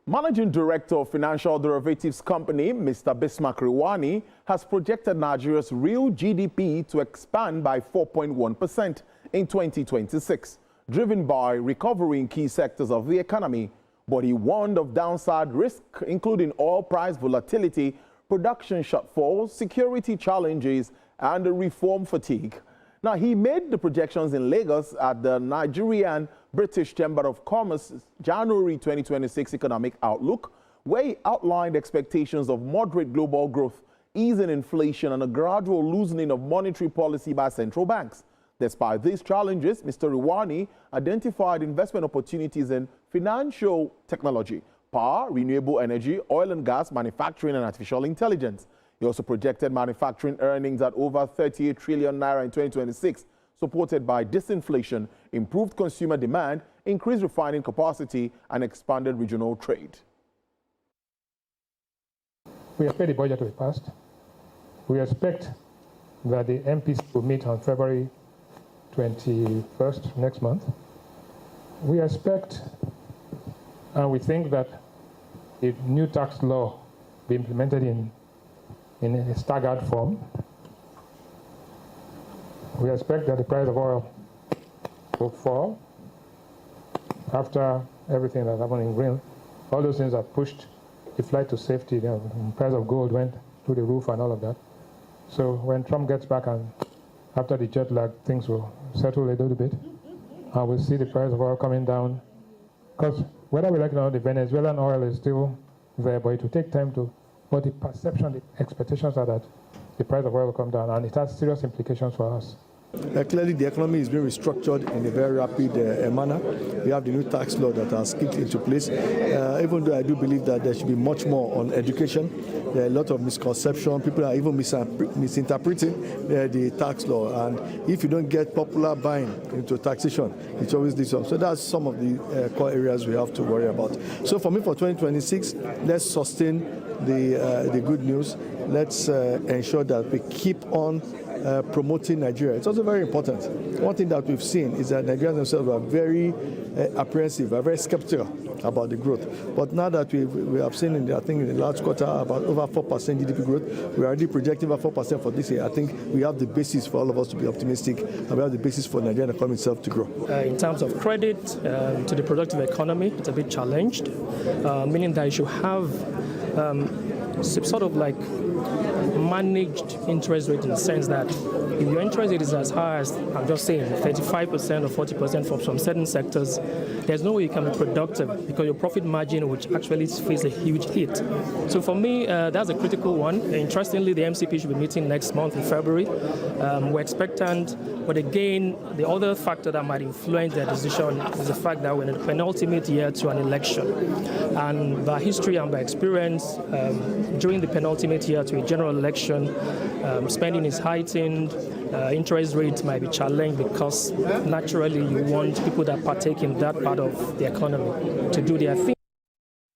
Managing Director of Financial Derivatives Company, Mr. Bismarck Rewane, has projected Nigeria's real GDP to expand by 4.1% in 2026, driven by recovery in key sectors of the economy. But he warned of downside risk, including oil price volatility, production shortfalls, security challenges, and reform fatigue. Now, he made the projections in Lagos at the Nigerian British Chamber of Commerce's January 2026 Economic Outlook, where he outlined expectations of moderate global growth, easing inflation, and a gradual loosening of monetary policy by central banks. Despite these challenges, Mr. Rewane identified investment opportunities in financial technology, power, renewable energy, oil and gas, manufacturing, and artificial intelligence. He also projected manufacturing earnings at over 38 trillion naira in 2026, supported by disinflation, improved consumer demand, increased refining capacity, and expanded regional trade. We expect the budget to be passed. We expect that the MPs will meet on February 21st next month. We expect and we think that the new tax law be implemented in a staggered form. We expect that the price of oil will fall after everything that happened in Green. All those things have pushed the flight to safety. The price of gold went through the roof and all of that. So when Trump gets back and after the jet lag, things will settle a little bit. And we'll see the price of oil coming down. Because whether we like it or not, the Venezuelan oil is still there, but it will take time to, but the perception, the expectations are that the price of oil will come down, and it has serious implications for us. Clearly, the economy is being restructured in a very rapid manner. We have the new tax law that has kicked into place. Even though I do believe that there should be much more on education, there are a lot of misconception. People are even misinterpreting the tax law. And if you don't get popular buying into taxation, it's always this one. So that's some of the core areas we have to worry about. So for me, for 2026, let's sustain the good news. Let's ensure that we keep on promoting Nigeria. It's also very important. One thing that we've seen is that Nigerians themselves are very apprehensive, are very skeptical about the growth. But now that we have seen, I think in the last quarter, about over 4% GDP growth, we're already projecting about 4% for this year. I think we have the basis for all of us to be optimistic, and we have the basis for Nigerian economy itself to grow. In terms of credit to the productive economy, it's a bit challenged, meaning that you should have sort of like managed interest rate in the sense that if your interest rate is as high as, I'm just saying, 35% or 40% from some certain sectors, there's no way you can be productive because your profit margin will actually face a huge hit. So for me, that's a critical one. Interestingly, the MCP should be meeting next month in February. We're expectant, but again, the other factor that might influence their decision is the fact that we're in the penultimate year to an election. And by history and by experience, during the penultimate year to a general election, spending is heightened, interest rates might be challenged because naturally you want people that partake in that part of the economy to do their thing.